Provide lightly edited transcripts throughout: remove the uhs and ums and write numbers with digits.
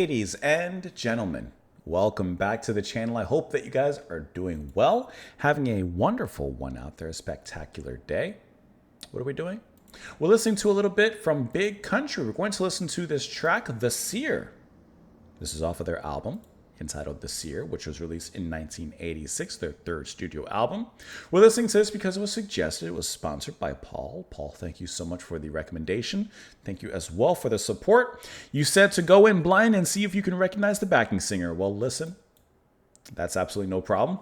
Ladies and gentlemen, welcome back to the channel. I hope that you guys are doing well, having a wonderful one out there, a spectacular day. What are we doing? We're listening to a little bit from Big Country. We're going to listen to this track, The Seer. This is off of their album entitled The Seer, which was released in 1986, their third studio album. We're listening to this because it was suggested. It was sponsored by Paul. Paul, thank you so much for the recommendation. Thank you as well for the support. You said to go in blind and see if you can recognize the backing singer. Well, listen, that's absolutely no problem.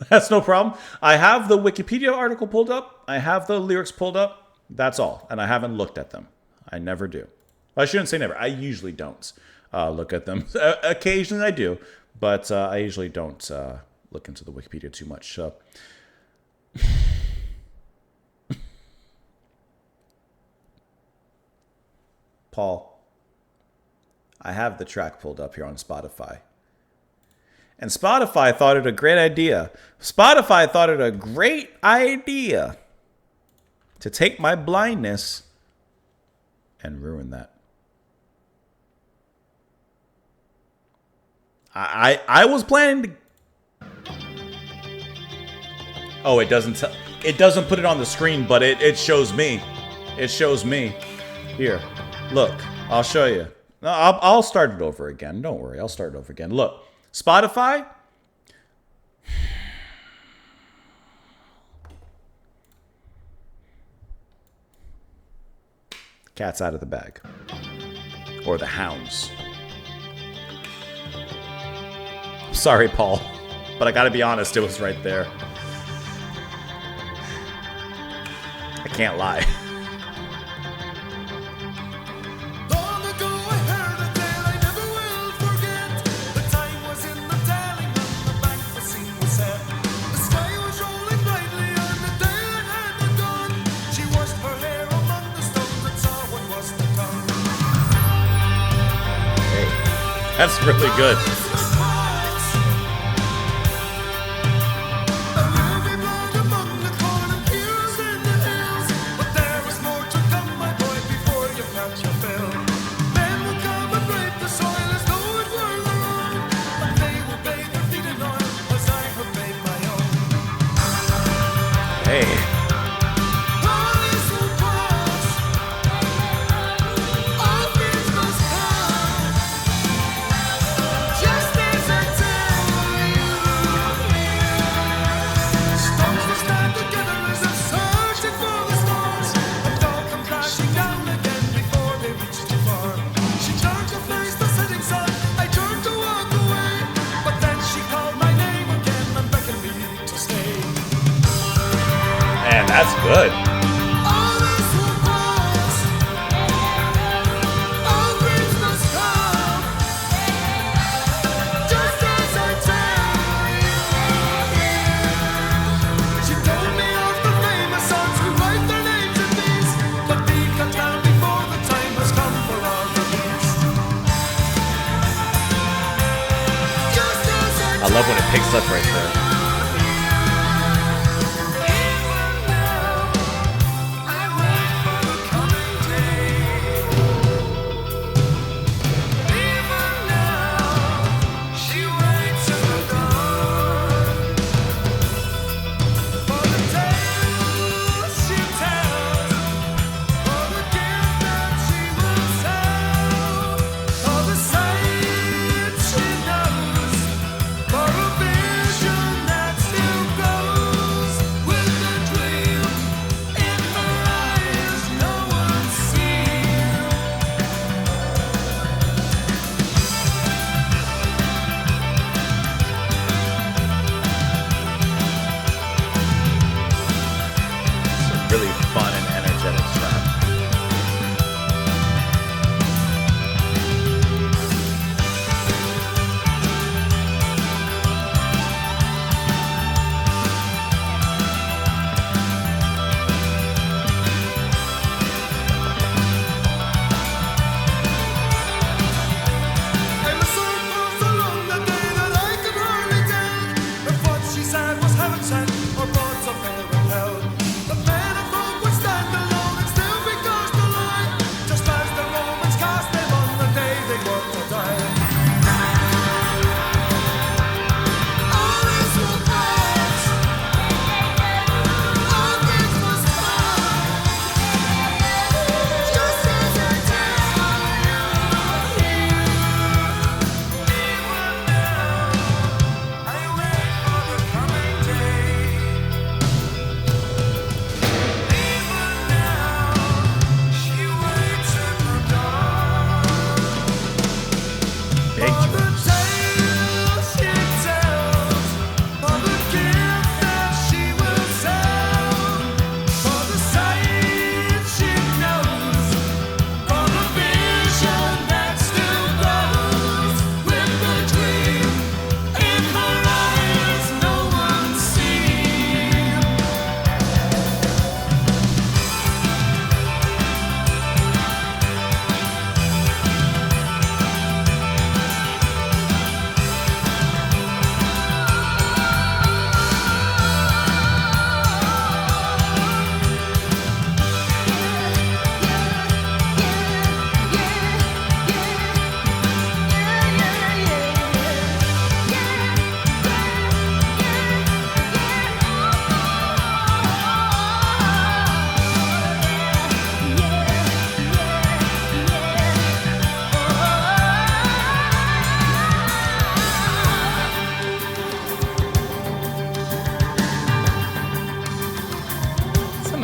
That's no problem. I have the Wikipedia article pulled up. I have the lyrics pulled up. That's all. And I haven't looked at them. I never do. I shouldn't say never. I usually don't look at them. Occasionally I do, but I usually don't look into the Wikipedia too much. So. Paul, I have the track pulled up here on Spotify. And Spotify thought it a great idea. Spotify thought it a great idea to take my blindness and ruin that. I was planning to. Oh, it doesn't put it on the screen, but it shows me. It shows me. Here, look. I'll show you. No, I'll start it over again. Don't worry. I'll start it over again. Look, Spotify. Cat's out of the bag. Or the hounds. Sorry, Paul, but I gotta be honest, it was right there. I can't lie. Hey, that's really good. That's good. I love when it picks up right there. For a vision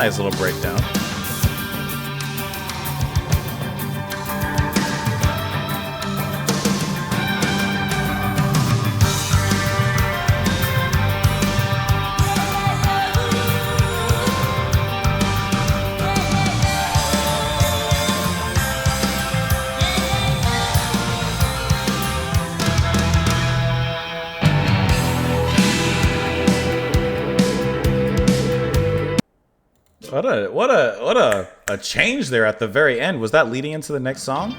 Nice little breakdown. What a change there at the very end. Was that leading into the next song?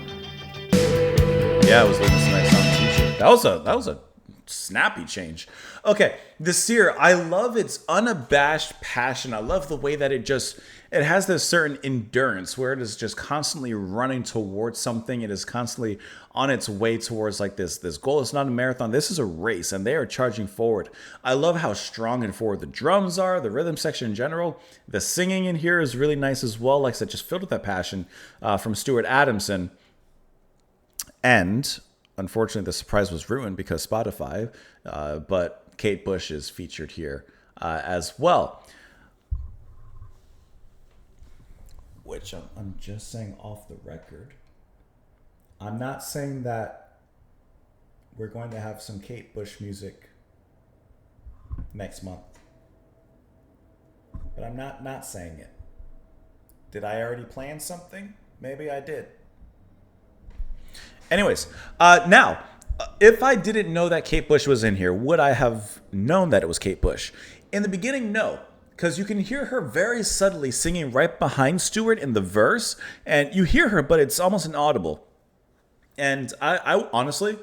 Yeah, it was leading into the next song too. That was a snappy change. Okay, the Seer, I love its unabashed passion. I love the way that it has this certain endurance where it is just constantly running towards something. It is constantly on its way towards like this goal. It's not a marathon. This is a race, and they are charging forward. I love how strong and forward the drums are, the rhythm section in general. The singing in here is really nice as well. Like I said, just filled with that passion from Stuart Adamson. And unfortunately, the surprise was ruined because Spotify, but Kate Bush is featured here as well. Which I'm just saying off the record. I'm not saying that we're going to have some Kate Bush music next month. But I'm not saying it. Did I already plan something? Maybe I did. Anyways, now, if I didn't know that Kate Bush was in here, would I have known that it was Kate Bush? In the beginning, no. Because you can hear her very subtly singing right behind Stuart in the verse. And you hear her, but it's almost inaudible. And I honestly,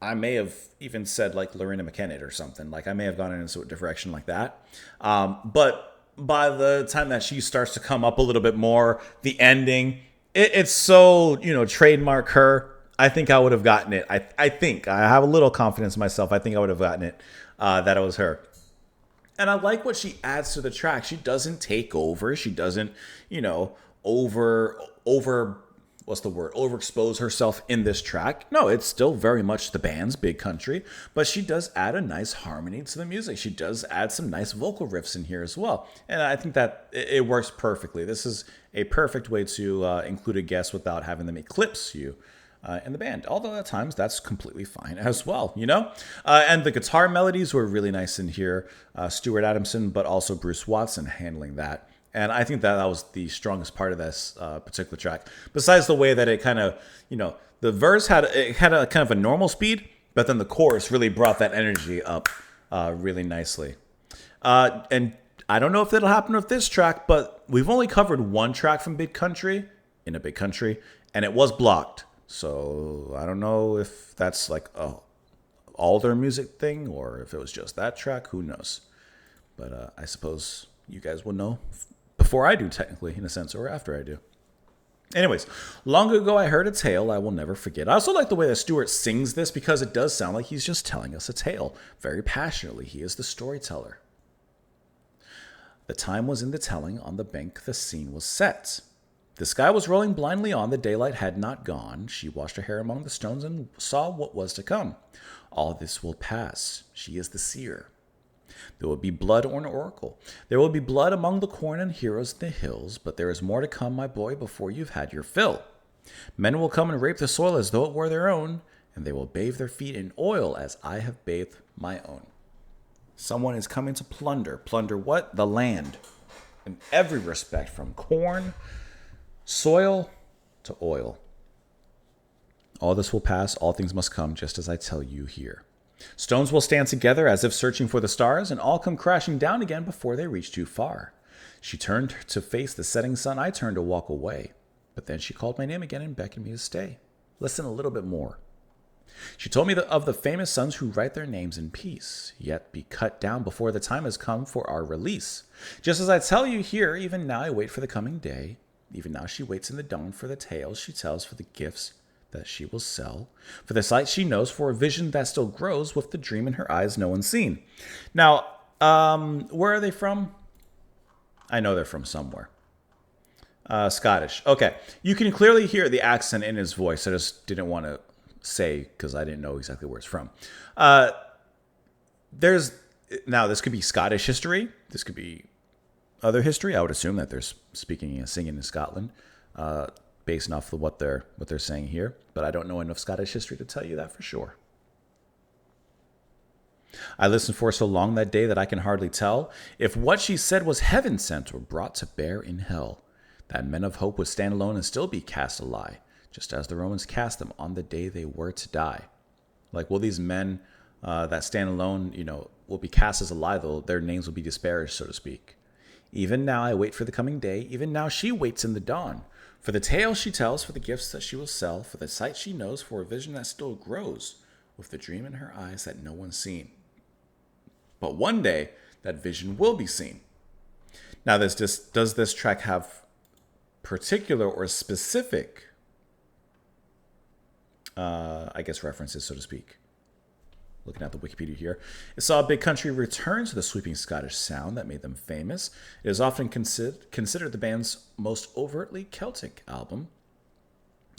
I may have even said like Lorena McKennitt or something. Like I may have gone into a direction like that. But by the time that she starts to come up a little bit more, the ending, it's so, trademark her. I think I would have gotten it. I think. I have a little confidence in myself. I think I would have gotten it, that it was her. And I like what she adds to the track. She doesn't take over. She doesn't, overexpose herself in this track. No, it's still very much the band's Big Country, but she does add a nice harmony to the music. She does add some nice vocal riffs in here as well. And I think that it works perfectly. This is a perfect way to include a guest without having them eclipse you in the band. Although at times that's completely fine as well, And the guitar melodies were really nice in here. Stuart Adamson, but also Bruce Watson handling that. And I think that was the strongest part of this particular track. Besides the way that it kind of, the verse had a kind of a normal speed, but then the chorus really brought that energy up really nicely. And I don't know if that'll happen with this track, but we've only covered one track from Big Country in a Big Country, and it was blocked. So I don't know if that's like all their music thing or if it was just that track. Who knows? But I suppose you guys will know before I do, technically, in a sense, or after I do. Anyways, long ago I heard a tale I will never forget. I also like the way that Stuart sings this because it does sound like he's just telling us a tale very passionately. He is the storyteller. The time was in the telling, on the bank the scene was set. The sky was rolling blindly on, the daylight had not gone. She washed her hair among the stones and saw what was to come. All this will pass. She is the seer. There will be blood or an oracle. There will be blood among the corn and heroes in the hills, but there is more to come, my boy, before you've had your fill. Men will come and rape the soil as though it were their own, and they will bathe their feet in oil as I have bathed my own. Someone is coming to plunder. Plunder what? The land. In every respect, from corn, soil to oil. All this will pass, all things must come, just as I tell you here. Stones will stand together as if searching for the stars, and all come crashing down again before they reach too far. She turned to face the setting sun, I turned to walk away. But then she called my name again and beckoned me to stay. Listen a little bit more. She told me of the famous sons who write their names in peace, yet be cut down before the time has come for our release. Just as I tell you here, even now I wait for the coming day. Even now she waits in the dawn for the tales she tells, for the gifts that she will sell, for the sight she knows, for a vision that still grows with the dream in her eyes no one's seen. Now, where are they from? I know they're from somewhere. Scottish. Okay. You can clearly hear the accent in his voice. I just didn't want to say because I didn't know exactly where it's from. Now, this could be Scottish history. This could be other history, I would assume that they're speaking and singing in Scotland, based off of what they're saying here. But I don't know enough Scottish history to tell you that for sure. I listened for so long that day that I can hardly tell if what she said was heaven sent or brought to bear in hell. That men of hope would stand alone and still be cast a lie, just as the Romans cast them on the day they were to die. Like, will these men that stand alone, will be cast as a lie, though their names will be disparaged, so to speak. Even now I wait for the coming day. Even now she waits in the dawn. For the tale she tells, for the gifts that she will sell, for the sight she knows, for a vision that still grows, with the dream in her eyes that no one's seen. But one day, that vision will be seen. Now, does this track have particular or specific, references, so to speak? Looking at the Wikipedia here, it saw Big Country return to the sweeping Scottish sound that made them famous. It is often considered the band's most overtly Celtic album,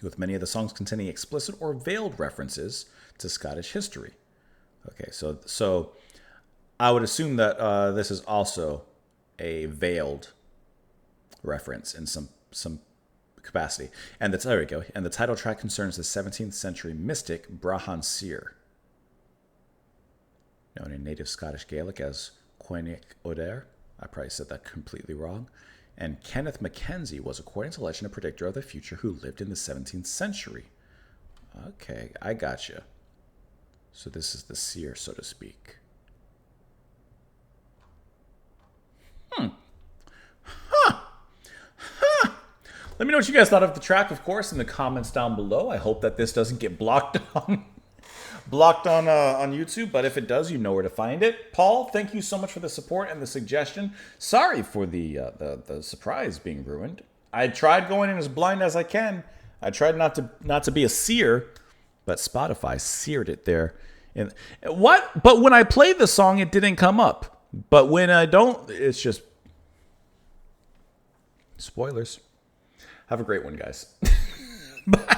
with many of the songs containing explicit or veiled references to Scottish history. Okay, so I would assume that this is also a veiled reference in some capacity. And there we go. And the title track concerns the 17th century mystic Brahman Seer, known in native Scottish Gaelic as Coinnic Oder. I probably said that completely wrong. And Kenneth Mackenzie was, according to legend, a predictor of the future who lived in the 17th century. Okay, I gotcha. So this is the seer, so to speak. Let me know what you guys thought of the track, of course, in the comments down below. I hope that this doesn't get blocked on YouTube, but if it does, you know where to find it. Paul, thank you so much for the support and the suggestion. Sorry for the surprise being ruined. I tried going in as blind as I can. I tried not to be a seer, but Spotify seared it there. And what? But when I played the song, it didn't come up. But when I don't, it's just spoilers. Have a great one, guys. Bye.